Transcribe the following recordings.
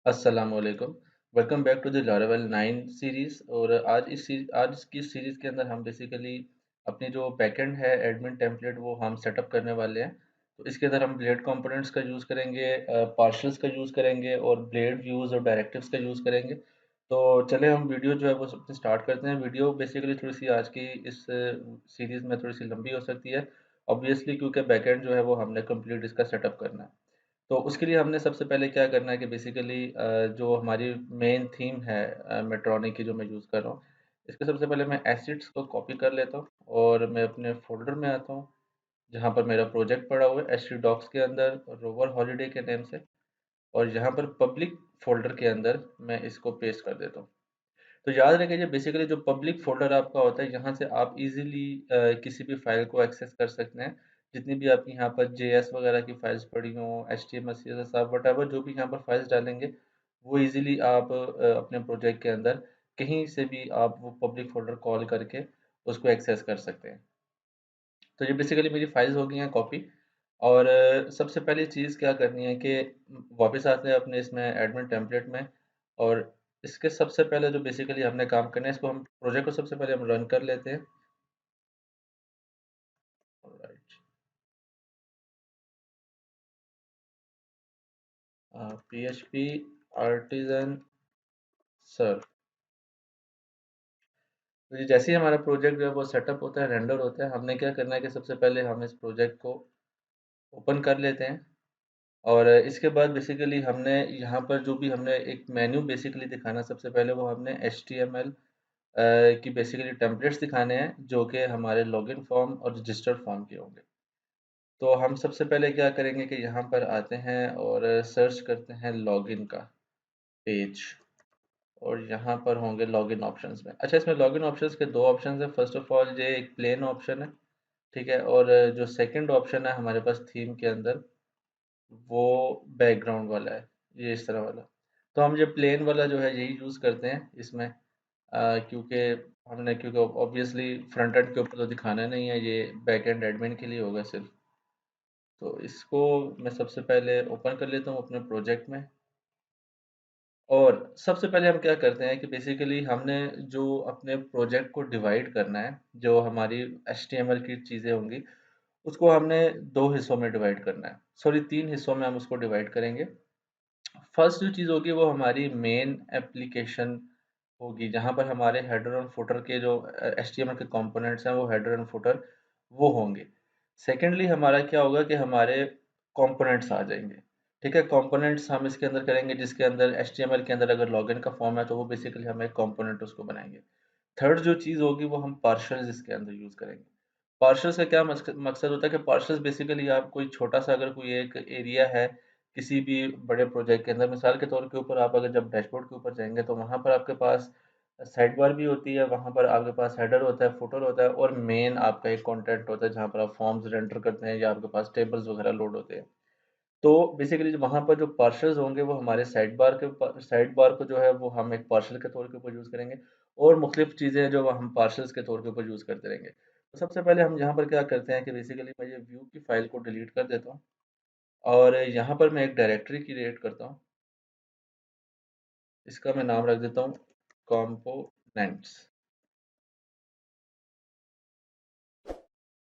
अस्सलाम वालेकुम। Welcome back to the Laravel 9 series. और आज की सीरीज़ के अंदर हम बेसिकली अपनी जो बैकएंड है एडमिन टेम्पलेट वो हम सेटअप करने वाले हैं। तो इसके अंदर हम ब्लेड कंपोनेंट्स का यूज़ करेंगे, पार्शल्स का यूज़ करेंगे और ब्लेड व्यूज़ और डायरेक्टिव्स का यूज़ करेंगे। तो चले हम वीडियो जो है वो सबसे स्टार्ट करते हैं। वीडियो बेसिकली थोड़ी सी आज की इस सीरीज़ में थोड़ी सी लंबी हो सकती है, ऑब्वियसली, क्योंकि बैकएंड जो है वो हमने कंप्लीट इसका सेटअप करना है। तो उसके लिए हमने सबसे पहले क्या करना है कि बेसिकली जो हमारी मेन थीम है मेट्रॉनिक की जो मैं यूज़ कर रहा हूँ, इसके सबसे पहले मैं एसिड्स को कॉपी कर लेता हूँ और मैं अपने फ़ोल्डर में आता हूँ, जहाँ पर मेरा प्रोजेक्ट पड़ा हुआ है एचटी डॉक्स के अंदर रोवर हॉलिडे के नेम से। और यहाँ पर पब्लिक फ़ोल्डर के अंदर मैं इसको पेस्ट कर देता हूँ। तो याद रखिए बेसिकली जो पब्लिक फ़ोल्डर आपका होता है, यहाँ से आप इज़िली किसी भी फ़ाइल को एक्सेस कर सकते हैं। जितनी भी आपकी यहाँ पर जेएस वगैरह की फ़ाइल्स पड़ी हों, एचटीएमएल, सीएसएस, आप व्हाटएवर जो भी यहाँ पर फ़ाइल्स डालेंगे, वो इज़िली आप अपने प्रोजेक्ट के अंदर कहीं से भी आप वो पब्लिक फ़ोल्डर कॉल करके उसको एक्सेस कर सकते हैं। तो ये बेसिकली मेरी फ़ाइल्स हो गई हैं कॉपी। और सबसे पहली चीज़ क्या करनी है कि वापस आते हैं अपने इसमें एडमिन टेम्पलेट में। और इसके सबसे पहले जो बेसिकली हमने काम करना है, इसको हम प्रोजेक्ट को सबसे पहले हम रन कर लेते हैं। ऑलराइट, पीएचपी आर्टिजन सर्व। तो ये जैसे ही हमारा प्रोजेक्ट जो है वो सेटअप होता है, रेंडर होता है, हमने क्या करना है कि सबसे पहले हम इस प्रोजेक्ट को ओपन कर लेते हैं। और इसके बाद बेसिकली हमने यहाँ पर जो भी हमने एक मेन्यू बेसिकली दिखाना है, सबसे पहले वो हमने HTML की बेसिकली टेम्पलेट्स दिखाने हैं, जो कि हमारे लॉगिन फॉर्म और रजिस्टर फॉर्म के होंगे। तो हम सबसे पहले क्या करेंगे कि यहाँ पर आते हैं और सर्च करते हैं लॉगिन का पेज। और यहाँ पर होंगे लॉगिन ऑप्शंस में। अच्छा, इसमें लॉगिन ऑप्शंस के दो ऑप्शन है। फर्स्ट ऑफ ऑल ये एक प्लेन ऑप्शन है, ठीक है। और जो सेकंड ऑप्शन है हमारे पास थीम के अंदर, वो बैकग्राउंड वाला है, ये इस तरह वाला। तो हम ये प्लेन वाला जो है यही यूज़ करते हैं इसमें, क्योंकि क्योंकि ऑब्वियसली फ्रंट एंड के ऊपर तो दिखाना नहीं है, ये बैक एंड एडमिन के लिए होगा सिर्फ। तो इसको मैं सबसे पहले ओपन कर लेता हूँ अपने प्रोजेक्ट में। और सबसे पहले हम क्या करते हैं कि बेसिकली हमने जो अपने प्रोजेक्ट को डिवाइड करना है, जो हमारी HTML की चीज़ें होंगी, उसको हमने दो हिस्सों में डिवाइड करना है। सॉरी, तीन हिस्सों में हम उसको डिवाइड करेंगे। फर्स्ट जो चीज़ होगी वो हमारी मेन एप्लीकेशन होगी, जहाँ पर हमारे हेडर और फुटर के जो HTML के कंपोनेंट्स हैं, वो हेडर एंड फुटर वो होंगे। सेकेंडली हमारा क्या होगा कि हमारे कंपोनेंट्स आ जाएंगे, ठीक है। कंपोनेंट्स हम इसके अंदर करेंगे, जिसके अंदर HTML के अंदर अगर लॉगिन का फॉर्म है तो वो बेसिकली हम एक कंपोनेंट उसको बनाएंगे। थर्ड जो चीज़ होगी वो हम पार्शल्स इसके अंदर यूज़ करेंगे। पार्शल्स का क्या मकसद होता है कि पार्शल्स बेसिकली आप कोई छोटा सा अगर कोई एक एरिया है किसी भी बड़े प्रोजेक्ट के अंदर, मिसाल के तौर के ऊपर आप अगर जब डैशबोर्ड के ऊपर जाएंगे तो वहाँ पर आपके पास साइड बार भी होती है, वहाँ पर आपके पास हेडर होता है, फुटर होता है, और मेन आपका एक कंटेंट होता है जहाँ पर आप फॉर्म्स रेंडर करते हैं या आपके पास टेबल्स वगैरह लोड होते हैं। तो बेसिकली वहाँ पर जो पार्शल्स होंगे वो हमारे साइड बार को जो है वो हम एक पार्शल के तौर के ऊपर यूज़ करेंगे। और मुख्तलिफ चीज़ें हैं जो हम पार्शल्स के तौर के ऊपर यूज़ करते रहेंगे। तो सबसे पहले हम यहाँ पर क्या करते हैं कि बेसिकली मैं ये व्यू की फ़ाइल को डिलीट कर देता हूँ। और यहाँ पर मैं एक डायरेक्टरी क्रिएट करता हूँ। इसका मैं नाम रख देता हूँ कंपोनेंट्स,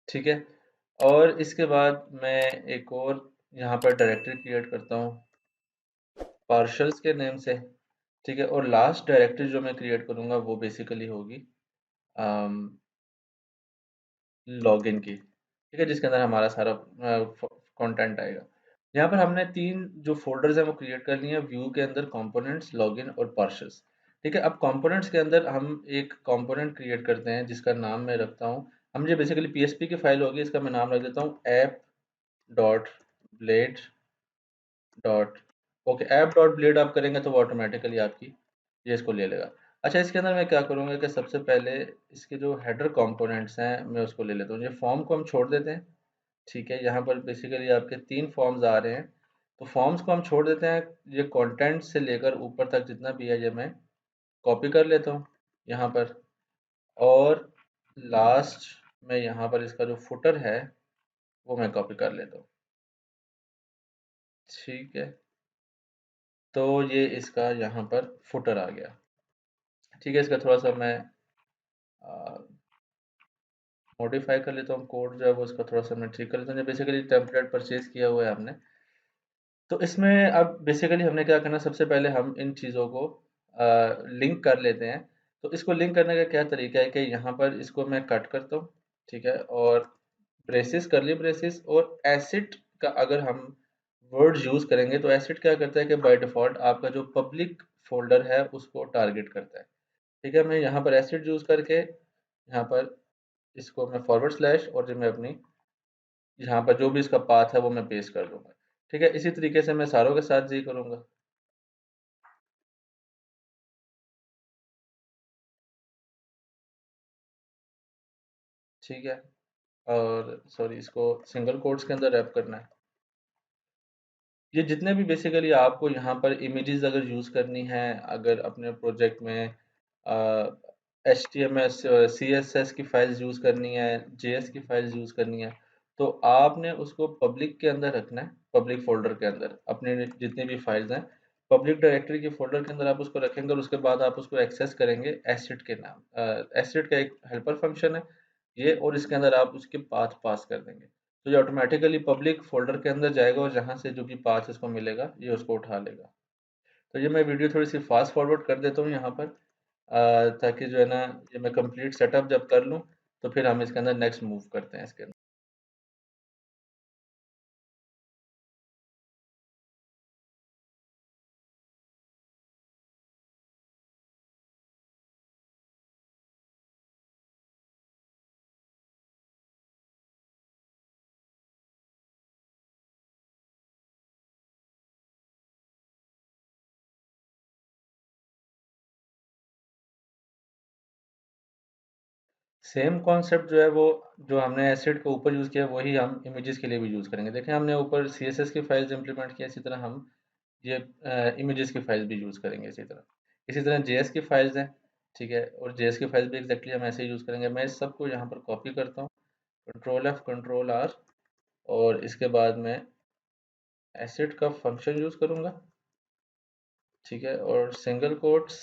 ठीक है। और इसके बाद मैं एक और यहाँ पर डायरेक्टरी क्रिएट करता हूँ पार्शल्स के नेम से, ठीक है। और लास्ट डायरेक्टरी जो मैं क्रिएट करूँगा वो बेसिकली होगी लॉगिन की, ठीक है, जिसके अंदर हमारा सारा कंटेंट आएगा। यहाँ पर हमने तीन जो फोल्डर्स हैं वो क्रिएट कर लिए हैं, व्यू के अंदर कंपोनेंट्स, लॉगिन और पार्शल्स, ठीक है। अब कंपोनेंट्स के अंदर हम एक कंपोनेंट क्रिएट करते हैं जिसका नाम मैं रखता हूँ, हम ये बेसिकली पीएचपी की फाइल होगी, इसका मैं नाम रख देता हूँ app dot blade dot. Okay, app dot blade आप करेंगे तो वो ऑटोमेटिकली आपकी ये इसको ले लेगा। अच्छा, इसके अंदर मैं क्या करूँगा कि सबसे पहले इसके जो हेडर कंपोनेंट्स हैं मैं उसको ले लेता हूँ। ये फॉर्म को हम छोड़ देते हैं, ठीक है। यहाँ पर बेसिकली आपके तीन फॉर्म्स आ रहे हैं, तो फॉर्म्स को हम छोड़ देते हैं। ये कंटेंट से लेकर ऊपर तक जितना भी है ये मैं कॉपी कर लेता हूँ यहाँ पर। और लास्ट में यहाँ पर इसका जो फुटर है वो मैं कॉपी कर लेता हूँ, ठीक है। तो ये इसका यहाँ पर फुटर आ गया। ठीक है, इसका थोड़ा सा मैं मॉडिफाई कर लेता हूँ, कोड जो है वो इसका थोड़ा सा मैं ठीक कर लेता हूँ। बेसिकली टेम्पलेट परचेज किया हुआ है हमने, तो इसमें अब बेसिकली हमने क्या करना है, सबसे पहले हम इन चीज़ों को लिंक कर लेते हैं। तो इसको लिंक करने का क्या तरीका है कि यहाँ पर इसको मैं कट करता हूँ, ठीक है, और ब्रेसेस, करली ब्रेसेस और एसिड का अगर हम वर्ड यूज़ करेंगे तो एसिड क्या करता है कि बाय डिफ़ॉल्ट आपका जो पब्लिक फ़ोल्डर है उसको टारगेट करता है। ठीक है, मैं यहाँ पर एसिड यूज़ करके यहाँ पर इसको मैं फॉरवर्ड स्लैश और जो मैं अपनी यहाँ पर जो भी इसका पाथ है वो मैं पेस्ट कर दूँगा। ठीक है, इसी तरीके से मैं सारों के साथ यही करूँगा। ठीक है, और सॉरी, इसको सिंगल कोट्स के अंदर रैप करना है। ये जितने भी बेसिकली आपको यहाँ पर इमेजेस अगर यूज़ करनी है, अगर अपने प्रोजेक्ट में H T M S C S S की फाइल्स यूज़ करनी है, जे एस की फाइल्स यूज़ करनी है, तो आपने उसको पब्लिक के अंदर रखना है, पब्लिक फोल्डर के अंदर अपने जितनी भी फाइल्स हैं पब्लिक डायरेक्टरी के फोल्डर के अंदर आप उसको रखेंगे और उसके बाद आप उसको एक्सेस करेंगे एसिड के नाम। एसिड का एक हेल्पर फंक्शन है ये, और इसके अंदर आप उसके पाथ पास कर देंगे, तो ये ऑटोमेटिकली पब्लिक फ़ोल्डर के अंदर जाएगा और जहाँ से जो भी पाथ इसको मिलेगा, ये उसको उठा लेगा। तो ये मैं वीडियो थोड़ी-सी फ़ास्ट फॉरवर्ड कर देता हूँ यहाँ पर, ताकि जो है ना, ये मैं कंप्लीट सेटअप जब कर लूँ, तो फिर हम इसके अंदर नेक्स्ट मूव करते हैं इसके अंदर। सेम कॉन्सेप्ट जो है वो, जो हमने एसिड के ऊपर यूज़ किया वही हम इमेजेस के लिए भी यूज़ करेंगे। देखें, हमने ऊपर सीएसएस की फाइल्स इंप्लीमेंट किया, इसी तरह हम ये इमेजेस की फाइल्स भी यूज़ करेंगे इसी तरह जेएस की फाइल्स हैं, ठीक है, और जेएस की फाइल्स भी एग्जैक्टली हम ऐसे ही यूज़ करेंगे। मैं इस सबको यहाँ पर कॉपी करता हूँ, कंट्रोल एफ कंट्रोल आर, और इसके बाद मैं एसिड का फंक्शन यूज़ करूँगा, ठीक है, और सिंगल कोट्स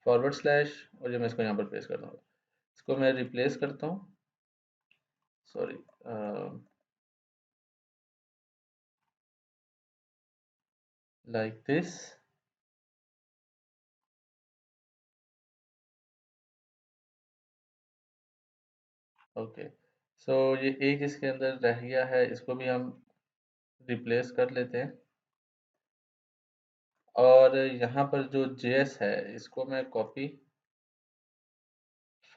फॉरवर्ड स्लैश, और ये मैं इसको यहाँ पर पेस्ट कर दूँगा। इसको मैं रिप्लेस करता हूँ, सॉरी, लाइक दिस। ओके, सो ये एक इसके अंदर रह गया है, इसको भी हम रिप्लेस कर लेते हैं। और यहाँ पर जो जेएस है इसको मैं copy,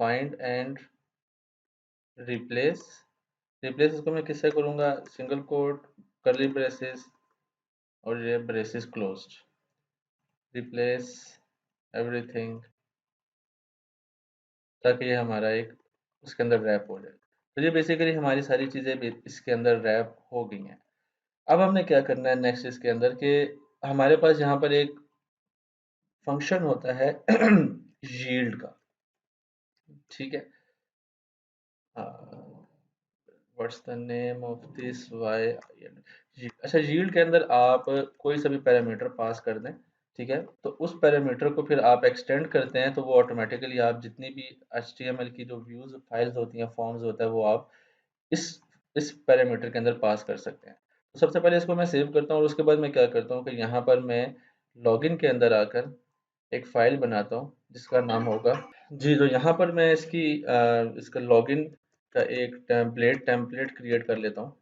find and replace. Replace इसको मैं किससे करूँगा, सिंगल कोट, कर्ली ब्रेसेस, और ये ब्रेसेस क्लोज्ड, रिप्लेस एवरीथिंग, ताकि ये हमारा एक उसके अंदर रैप हो जाए। तो ये बेसिकली हमारी सारी चीज़ें भी इसके अंदर रैप हो गई हैं। अब हमने क्या करना है नेक्स्ट इसके अंदर, कि हमारे पास यहाँ पर एक फंक्शन होता है यील्ड का, ठीक है। What's the name of this Y, अच्छा, यील्ड के अंदर आप कोई सा भी पैरामीटर पास कर दें, ठीक है, तो उस पैरामीटर को फिर आप एक्सटेंड करते हैं, तो वो ऑटोमेटिकली आप जितनी भी HTML की जो व्यूज फाइल्स होती हैं, फॉर्म्स होता है, वो आप इस इस पैरामीटर के अंदर पास कर सकते हैं। तो सबसे पहले इसको मैं सेव करता हूँ और उसके बाद मैं क्या करता हूँ कि यहाँ पर मैं लॉगिन के अंदर आकर एक फ़ाइल बनाता हूँ जिसका नाम होगा, जी, तो यहाँ पर मैं इसका लॉगिन का एक टेम्पलेट क्रिएट कर लेता हूँ,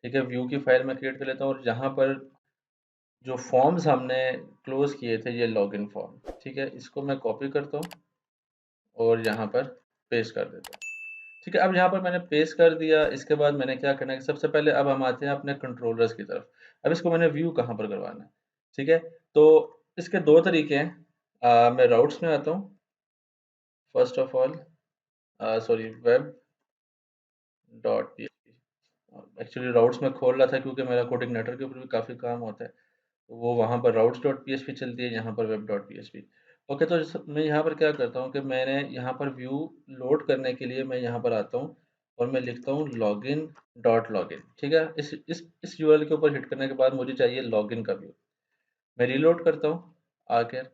ठीक है, व्यू की फ़ाइल मैं क्रिएट कर लेता हूँ, और यहाँ पर जो फॉर्म्स हमने क्लोज किए थे, ये लॉगिन फॉर्म, ठीक है, इसको मैं कॉपी करता हूँ और यहाँ पर पेस्ट कर देता हूँ। ठीक है, अब यहाँ पर मैंने पेस्ट कर दिया, इसके बाद मैंने क्या करना है कि सबसे पहले अब हम आते हैं अपने कंट्रोलर्स की तरफ। अब इसको मैंने व्यू कहाँ पर करवाना है, ठीक है, तो इसके दो तरीके हैं। मैं राउट्स में आता हूँ, first of all, sorry, web dot P H P, actually routes में खोल रहा था क्योंकि मेरा कोडिंग नेटवर्क के ऊपर भी काफ़ी काम होता है, तो वो वहाँ पर routes dot P H P चलती है, यहाँ पर web dot P H P. Okay, तो मैं यहाँ पर क्या करता हूँ कि मैंने यहाँ पर व्यू लोड करने के लिए मैं यहाँ पर आता हूँ और मैं लिखता हूँ लॉगिन डॉट लॉगिन, ठीक है, इस यूआरएल के ऊपर हिट करने के बाद मुझे चाहिए लॉगिन का व्यू। मैं रीलोड करता हूँ आकर,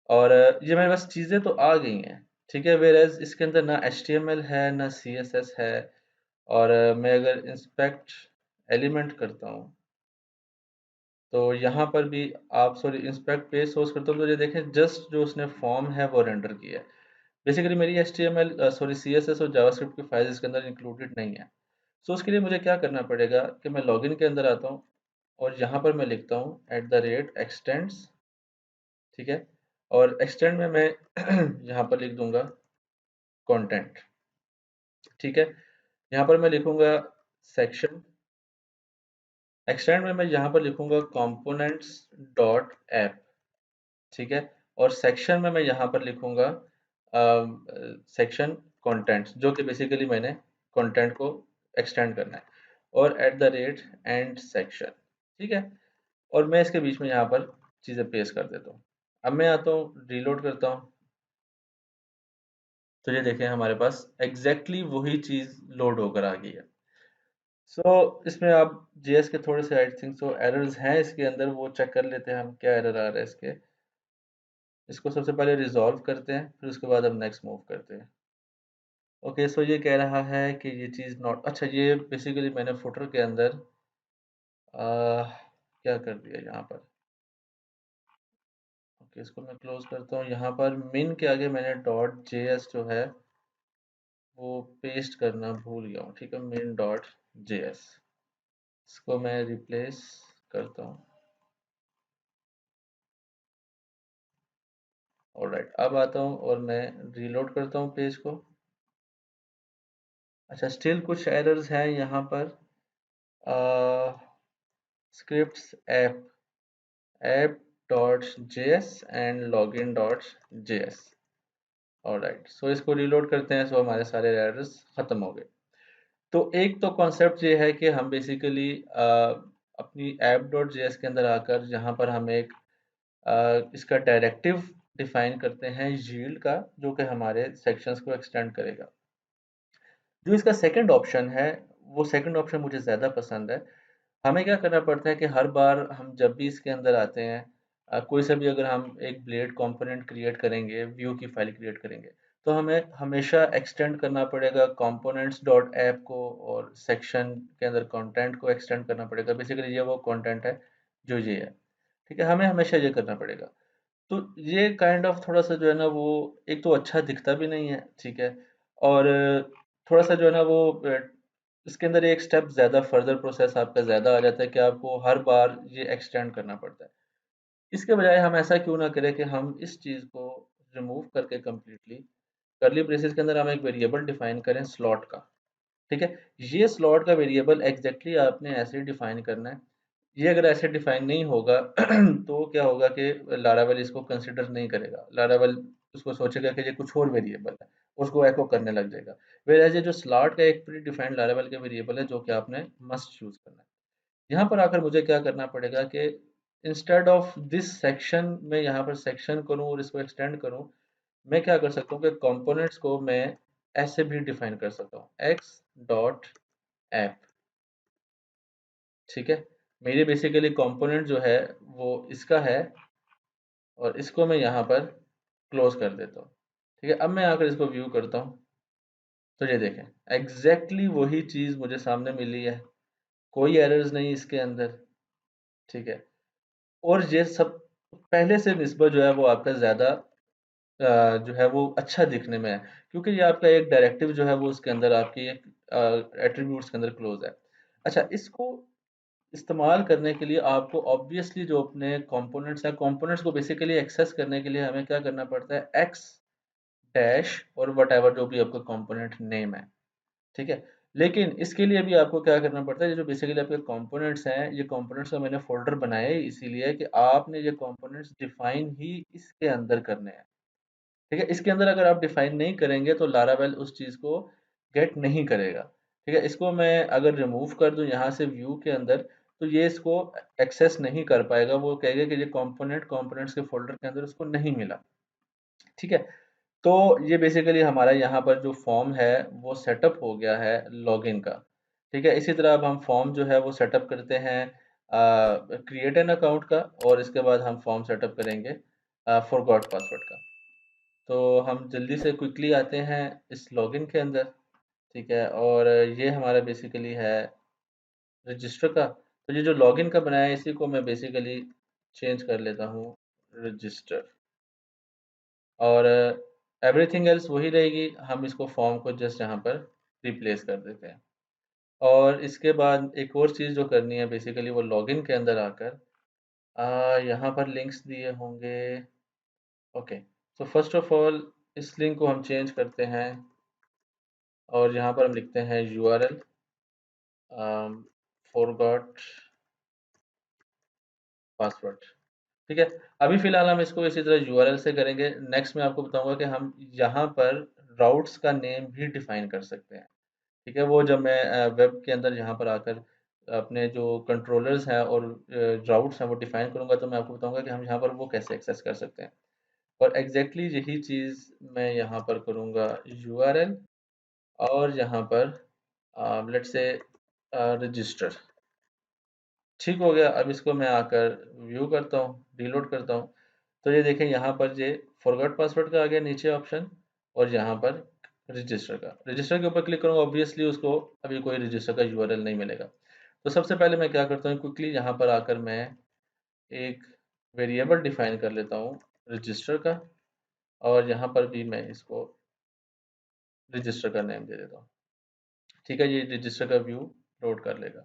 और ये मेरे पास चीज़ें तो आ गई हैं, ठीक है। वेयरएज़ इसके अंदर ना HTML है, ना CSS है, और मैं अगर इंस्पेक्ट एलिमेंट करता हूँ, तो यहाँ पर भी आप सॉरी इंस्पेक्ट पेज सोर्स करता हूँ, तो ये देखें जस्ट जो उसने फॉर्म है वो रेंडर किया है। बेसिकली मेरी HTML सॉरी CSS और जावास्क्रिप्ट की फाइल्स इसके अंदर इंक्लूडेड नहीं है। सो उसके लिए मुझे क्या करना पड़ेगा कि मैं लॉगिन के अंदर आता हूँ, और यहाँ पर मैं लिखता हूँ @extends, ठीक है। और एक्सटेंड में मैं यहाँ पर लिख दूंगा कंटेंट, ठीक है। यहाँ पर मैं लिखूंगा सेक्शन, एक्सटेंड में मैं यहाँ पर लिखूंगा components डॉट ऐप, ठीक है। और सेक्शन में मैं यहाँ पर लिखूंगा सेक्शन कंटेंट्स, जो कि बेसिकली मैंने कंटेंट को एक्सटेंड करना है, और @end सेक्शन, ठीक है। और मैं इसके बीच में यहाँ पर चीज़ें पेस्ट कर देता हूँ। अब मैं आता हूँ, रीलोड करता हूँ, तो ये देखें हमारे पास एग्जैक्टली वही चीज़ लोड होकर आ गई है। सो इसमें आप जेएस के थोड़े से आई थिंक सो एरर्स हैं इसके अंदर, वो चेक कर लेते हैं हम क्या एरर आ रहा है इसके। इसको सबसे पहले रिजॉल्व करते हैं, फिर उसके बाद हम नेक्स्ट मूव करते हैं। ओके, सो ये कह रहा है कि ये चीज़ नॉट, अच्छा ये बेसिकली मैंने फुटर के अंदर क्या कर दिया यहाँ पर। ओके, इसको मैं क्लोज करता हूँ। यहाँ पर मिन के आगे मैंने डॉट जेएस जो है वो पेस्ट करना भूल गया हूँ, ठीक है। मिन डॉट जेएस, इसको मैं रिप्लेस करता हूँ। ऑलराइट, अब आता हूँ और मैं रीलोड करता हूँ पेज को। अच्छा, स्टिल कुछ एरर्स हैं यहाँ पर। Scripts app dot JS and login dot JS. Alright, so इसको रीलोड करते हैं, सो हमारे सारे एरर्स खत्म हो गए। तो एक तो कॉन्सेप्ट ये है कि हम बेसिकली अपनी ऐप डॉट जेएस के अंदर आकर यहाँ पर हम एक इसका डायरेक्टिव डिफाइन करते हैं यील्ड का, जो कि हमारे सेक्शंस को एक्सटेंड करेगा। जो इसका सेकंड ऑप्शन है, वो सेकंड ऑप्शन मुझे ज़्यादा पसंद है। हमें क्या करना पड़ता है कि हर बार हम जब भी इसके अंदर आते हैं, कोई सा भी अगर हम एक ब्लेड कंपोनेंट क्रिएट करेंगे, व्यू की फाइल क्रिएट करेंगे, तो हमें हमेशा एक्सटेंड करना पड़ेगा कंपोनेंट्स डॉट ऐप को, और सेक्शन के अंदर कंटेंट को एक्सटेंड करना पड़ेगा। बेसिकली ये वो कंटेंट है जो ये है, ठीक है। हमें हमेशा ये करना पड़ेगा। तो ये काइंड ऑफ थोड़ा सा जो है ना वो, एक तो अच्छा दिखता भी नहीं है, ठीक है। और थोड़ा सा जो है ना वो इसके अंदर एक स्टेप ज़्यादा फर्दर प्रोसेस आपका ज़्यादा आ जाता है कि आपको हर बार ये एक्सटेंड करना पड़ता है। इसके बजाय हम ऐसा क्यों ना करें कि हम इस चीज़ को रिमूव करके कम्प्लीटली कर्ली ब्रेसेस के अंदर हम एक वेरिएबल डिफाइन करें स्लॉट का, ठीक है। ये स्लॉट का वेरिएबल एग्जैक्टली आपने ऐसे ही डिफाइन करना है। ये अगर ऐसे डिफाइन नहीं होगा तो क्या होगा कि लारावेल इसको कंसिडर नहीं करेगा। लारावेल उसको सोचेगा कि ये कुछ और वेरिएबल है, उसको एको करने लग जाएगा। वेयर ये जो स्लॉट का एक प्री डिफाइंड लारावेल का वेरिएबल है, जो कि आपने मस्ट चूज करना है। यहाँ पर आकर मुझे क्या करना पड़ेगा कि इंस्टेड ऑफ दिस सेक्शन में यहाँ पर सेक्शन करूँ और इसको एक्सटेंड करूँ, मैं क्या कर सकता हूँ कि कंपोनेंट्स को मैं ऐसे भी डिफाइन कर सकता हूँ, एक्स डॉट ऐप, ठीक है। मेरे बेसिकली कंपोनेंट जो है वो इसका है, और इसको मैं यहाँ पर क्लोज कर देता हूँ, ठीक है। अब मैं आकर इसको व्यू करता हूँ, तो ये देखें एग्जैक्टली वही चीज़ मुझे सामने मिली है, कोई एरर्स नहीं इसके अंदर, ठीक है। और ये सब पहले से निस्बत जो है वो आपका ज़्यादा जो है वो अच्छा दिखने में है, क्योंकि ये आपका एक डायरेक्टिव जो है वो उसके अंदर आपकी एक एट्रीब्यूट्स के अंदर क्लोज है। अच्छा, इसको इस्तेमाल करने के लिए आपको ऑब्वियसली जो अपने कंपोनेंट्स हैं, कंपोनेंट्स को बेसिकली एक्सेस करने के लिए हमें क्या करना पड़ता है, एक्स डैश और वटएवर जो भी आपका कंपोनेंट नेम है, ठीक है। लेकिन इसके लिए भी आपको क्या करना पड़ता है, ये जो बेसिकली आपके कंपोनेंट्स हैं, ये कंपोनेंट्स का मैंने फोल्डर बनाया है इसीलिए कि आपने ये कंपोनेंट्स डिफाइन ही इसके अंदर करने हैं, ठीक है। इसके अंदर अगर आप डिफाइन नहीं करेंगे तो लारावेल उस चीज़ को गेट नहीं करेगा, ठीक है। इसको मैं अगर रिमूव कर दूं यहाँ से व्यू के अंदर, तो ये इसको एक्सेस नहीं कर पाएगा, वो कहेगा कि ये कंपोनेंट कंपोनेंट्स के फोल्डर के अंदर उसको नहीं मिला, ठीक है। तो ये बेसिकली हमारा यहाँ पर जो फॉर्म है वो सेटअप हो गया है लॉगिन का, ठीक है। इसी तरह अब हम फॉर्म जो है वो सेटअप करते हैं क्रिएट एन अकाउंट का, और इसके बाद हम फॉर्म सेटअप करेंगे फॉरगॉट पासवर्ड का। तो हम जल्दी से क्विकली आते हैं इस लॉगिन के अंदर, ठीक है। और ये हमारा बेसिकली है रजिस्टर का। तो ये जो लॉगिन का बनाया है इसी को मैं बेसिकली चेंज कर लेता हूँ रजिस्टर, और एवरीथिंग एल्स वही रहेगी। हम इसको फॉर्म को जस्ट यहाँ पर रिप्लेस कर देते हैं। और इसके बाद एक और चीज़ जो करनी है बेसिकली, वो लॉगिन के अंदर आकर यहाँ पर लिंक्स दिए होंगे। ओके, तो फर्स्ट ऑफ ऑल इस लिंक को हम चेंज करते हैं, और यहाँ पर हम लिखते हैं URL फॉरगॉट पासवर्ड, ठीक है। अभी फ़िलहाल हम इसको इसी तरह URL से करेंगे। नेक्स्ट मैं आपको बताऊँगा कि हम यहाँ पर राउट्स का नेम भी डिफ़ाइन कर सकते हैं, ठीक है। वो जब मैं वेब के अंदर यहाँ पर आकर अपने जो कंट्रोलर्स हैं और राउट्स हैं वो डिफ़ाइन करूँगा, तो मैं आपको बताऊँगा कि हम यहाँ पर वो कैसे एक्सेस कर सकते हैं। और एग्ज़ैक्टली यही चीज़ मैं यहाँ पर करूँगा URL, और यहाँ पर लेट्स से रजिस्टर, ठीक हो गया। अब इसको मैं आकर व्यू करता हूँ, रीलोड करता हूँ। तो ये देखें यहाँ पर ये फॉरगॉट पासवर्ड का आ गया नीचे ऑप्शन, और यहाँ पर रजिस्टर का। रजिस्टर के ऊपर क्लिक करूँगा, ऑब्वियसली उसको अभी कोई रजिस्टर का URL नहीं मिलेगा। तो सबसे पहले मैं क्या करता हूँ, क्विकली यहाँ पर आकर मैं एक वेरिएबल डिफाइन कर लेता हूँ रजिस्टर का, और यहाँ पर भी मैं इसको रजिस्टर का नेम दे देता हूँ, ठीक है। ये रजिस्टर का व्यू लोड कर लेगा।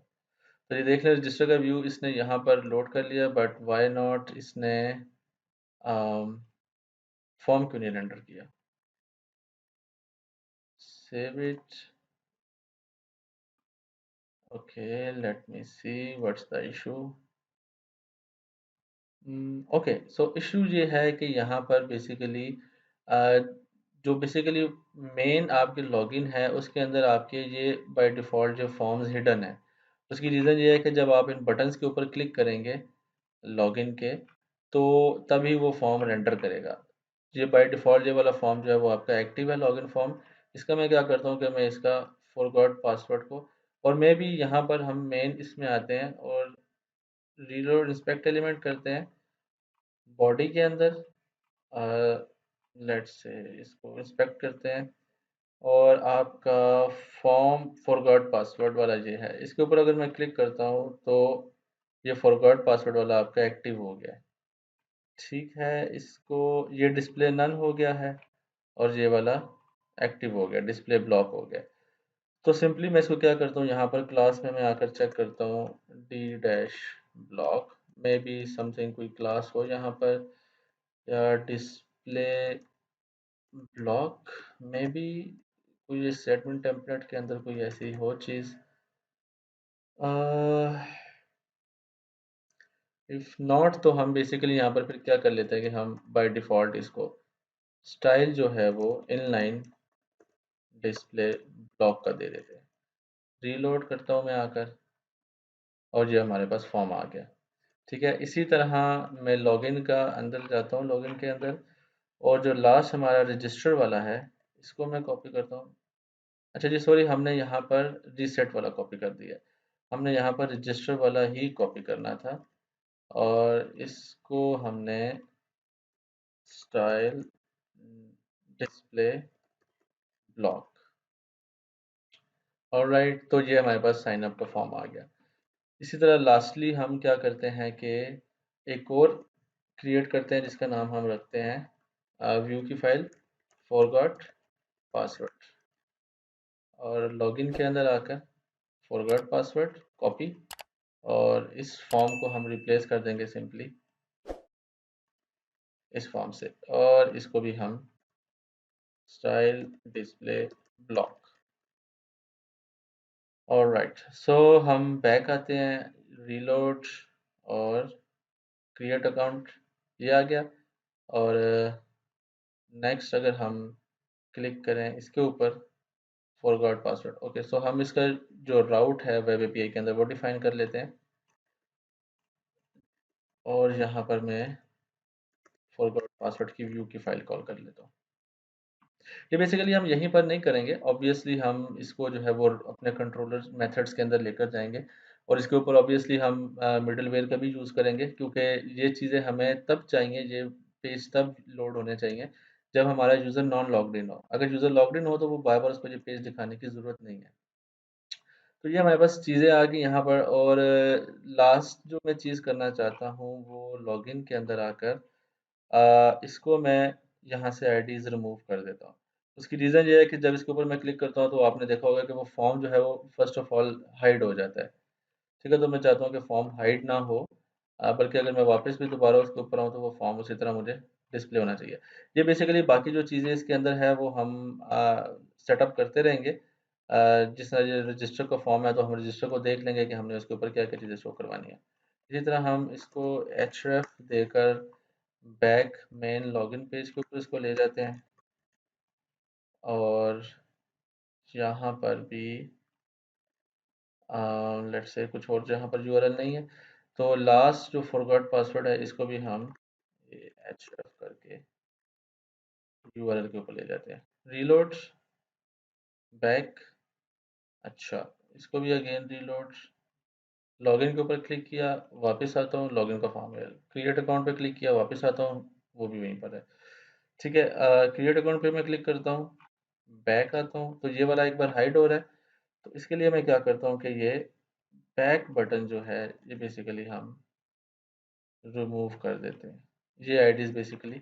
तो ये देख लें रजिस्टर का व्यू इसने यहाँ पर लोड कर लिया, बट वाई नॉट इसने फॉर्म क्यों नहीं रेंडर किया। Save it, okay, let me see what's the issue. Okay, so issue ये है कि यहाँ पर बेसिकली जो बेसिकली मेन आपके लॉगिन है उसके अंदर आपके ये बाय डिफ़ॉल्ट जो फॉर्म्स हिडन है। उसकी रीज़न ये है कि जब आप इन बटन्स के ऊपर क्लिक करेंगे लॉगिन के, तो तभी वो फॉर्म रेंडर करेगा। ये बाय डिफ़ॉल्ट ये वाला फॉर्म जो है वो आपका एक्टिव है, लॉगिन फॉर्म। इसका मैं क्या करता हूँ कि मैं इसका फॉरगॉट पासवर्ड को, और मैं भी यहाँ पर हम मेन इसमें आते हैं और रीलोड इंस्पेक्ट एलिमेंट करते हैं बॉडी के अंदर। लेट्स से इसको इंस्पेक्ट करते हैं, और आपका फॉर्म फॉरगॉट पासवर्ड वाला ये है, इसके ऊपर अगर मैं क्लिक करता हूँ तो ये फॉरगॉट पासवर्ड वाला आपका एक्टिव हो गया है, ठीक है। इसको ये डिस्प्ले नन हो गया है, और ये वाला एक्टिव हो गया, डिस्प्ले ब्लॉक हो गया। तो सिंपली मैं इसको क्या करता हूँ, यहाँ पर क्लास में मैं आकर चेक करता हूँ डी डैश ब्लॉक में भी समथिंग कोई क्लास हो यहाँ पर, या डिस्प्ले ब्लॉक में भी कोई स्टेटमेंट टेम्पलेट के अंदर कोई ऐसी हो चीज़। इफ़ नॉट तो हम बेसिकली यहाँ पर फिर क्या कर लेते हैं कि हम बाय डिफ़ॉल्ट इसको स्टाइल जो है वो इनलाइन डिस्प्ले ब्लॉक का दे देते हैं। रीलोड करता हूँ मैं आकर, और ये हमारे पास फॉर्म आ गया, ठीक है। इसी तरह मैं लॉगिन का अंदर जाता हूँ, लॉगिन के अंदर, और जो लास्ट हमारा रजिस्टर वाला है इसको मैं कॉपी करता हूँ। अच्छा जी, सॉरी, हमने यहाँ पर रीसेट वाला कॉपी कर दिया। हमने यहाँ पर रजिस्टर वाला ही कॉपी करना था, और इसको हमने स्टाइल डिस्प्ले ब्लॉक, ऑलराइट। तो ये हमारे पास साइन अप का फॉर्म आ गया। इसी तरह लास्टली हम क्या करते हैं कि एक और क्रिएट करते हैं जिसका नाम हम रखते हैं व्यू की फाइल फॉरगॉट पासवर्ड, और लॉगिन के अंदर आकर फॉरगॉट पासवर्ड कॉपी, और इस फॉर्म को हम रिप्लेस कर देंगे सिंपली इस फॉर्म से, और इसको भी हम स्टाइल डिस्प्ले ब्लॉक, ऑलराइट। सो हम बैक आते हैं, रीलोड और क्रिएट अकाउंट, ये आ गया। और नेक्स्ट अगर हम क्लिक करें इसके ऊपर फॉरगॉट पासवर्ड, ओके, सो हम इसका जो राउट है वेब एपीआई के अंदर वो डिफाइन कर लेते हैं, और यहाँ पर मैं फॉरगॉट पासवर्ड की व्यू की फाइल कॉल कर लेता हूँ। ये बेसिकली हम यहीं पर नहीं करेंगे, ऑब्वियसली हम इसको जो है वो अपने कंट्रोलर मेथड्स के अंदर लेकर जाएंगे। और इसके ऊपर ऑब्वियसली हम मिडलवेयर का भी यूज़ करेंगे, क्योंकि ये चीज़ें हमें तब चाहिए, ये पेज तब लोड होने चाहिए जब हमारा यूज़र नॉन लॉग्ड इन हो। अगर यूज़र लॉग्ड इन हो तो वो बार-बार उसको ये पेज दिखाने की ज़रूरत नहीं है। तो ये हमारे पास चीज़ें आ गई यहाँ पर, और लास्ट जो मैं चीज़ करना चाहता हूँ वो लॉगिन के अंदर आकर इसको मैं यहाँ से आईडीज़ रिमूव कर देता हूँ। उसकी रीज़न ये है कि जब इसके ऊपर मैं क्लिक करता हूँ तो आपने देखा होगा कि वो फॉर्म जो है वो फ़र्स्ट ऑफ ऑल हाइड हो जाता है। ठीक है? तो मैं चाहता हूँ कि फॉर्म हाइड ना हो, बल्कि अगर मैं वापस भी दोबारा उसके ऊपर आऊँ तो वो फॉर्म उसी तरह मुझे डिस्प्ले होना चाहिए। ये बेसिकली बाकी जो चीज़ें इसके अंदर है वो हम सेटअप करते रहेंगे। जिस तरह ये रजिस्टर का फॉर्म है तो हम रजिस्टर को देख लेंगे कि हमने उसके ऊपर क्या-क्या चीज़ें शो करवानी है। इसी तरह हम इसको href देकर बैक मेन लॉगिन पेज के ऊपर इसको ले जाते हैं, और यहाँ पर भी लेट्स से कुछ और जहाँ पर यूआरएल नहीं है, तो लास्ट जो फॉरगॉट पासवर्ड है इसको भी हम href करके यूआरएल के ऊपर ले जाते हैं। रीलोड बैक, अच्छा, इसको भी अगेन रीलोड, लॉगिन के ऊपर क्लिक किया, वापस आता हूँ, लॉगिन का फॉर्म है, क्रिएट अकाउंट पे क्लिक किया, वापस आता हूँ, वो भी वहीं पर है। ठीक है, क्रिएट अकाउंट पे मैं क्लिक करता हूँ, बैक आता हूँ, तो ये वाला एक बार हाइड हो रहा है। तो इसके लिए मैं क्या करता हूँ कि ये बैक बटन जो है ये बेसिकली हम रिमूव कर देते हैं। ये आईडीज़ बेसिकली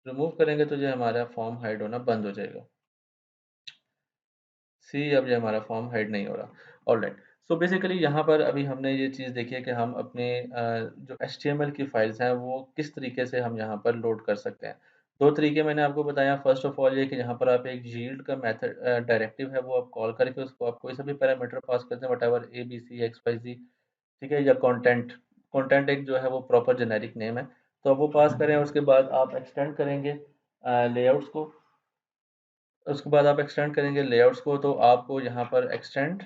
रिमूव करेंगे तो ये हमारा फॉर्म हाइड होना बंद हो जाएगा। सी, अब ये हमारा फॉर्म हाइड नहीं हो रहा। ऑलराइट, सो बेसिकली यहाँ पर अभी हमने ये चीज़ देखी है कि हम अपने जो एचटीएमएल की फाइल्स हैं वो किस तरीके से हम यहाँ पर लोड कर सकते हैं। दो तरीके मैंने आपको बताया। फर्स्ट ऑफ ऑल ये कि यहाँ पर आप एक यील्ड का मेथड डायरेक्टिव है वो आप कॉल करके उसको आप कोई सा भी पैरामीटर पास करते हैं, whatever A B C X Y Z, ठीक है, या कंटेंट, कंटेंट एक जो है वो प्रॉपर जेनेरिक नेम है, तो आप वो पास करें। उसके बाद आप एक्सटेंड करेंगे लेआउट्स को, उसके बाद आप एक्सटेंड करेंगे लेआउट्स को, तो आपको यहाँ पर एक्सटेंड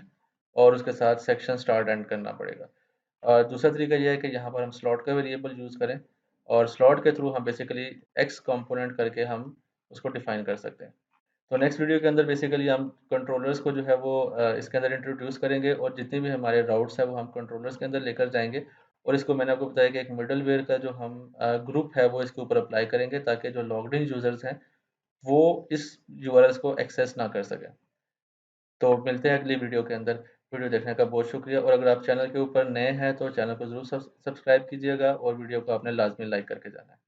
और उसके साथ सेक्शन स्टार्ट एंड करना पड़ेगा। और दूसरा तरीका यह है कि यहाँ पर हम स्लॉट का वेरिएबल यूज़ करें, और स्लॉट के थ्रू हम बेसिकली एक्स कंपोनेंट करके हम उसको डिफाइन कर सकते हैं। तो नेक्स्ट वीडियो के अंदर बेसिकली हम कंट्रोलर्स को जो है वो इसके अंदर इंट्रोड्यूस करेंगे, और जितने भी हमारे राउट्स हैं वो हम कंट्रोलर्स के अंदर लेकर जाएंगे। और इसको मैंने आपको बताया कि एक मिडलवेयर का जो हम ग्रुप है वो इसके ऊपर अप्लाई करेंगे, ताकि जो लॉग्ड इन यूज़र्स हैं वो इस यूआरएल्स को एक्सेस ना कर सकें। तो मिलते हैं अगली वीडियो के अंदर। वीडियो देखने का बहुत शुक्रिया, और अगर आप चैनल के ऊपर नए हैं तो चैनल को ज़रूर सब्सक्राइब कीजिएगा, और वीडियो को आपने लाजमी लाइक करके जाना है।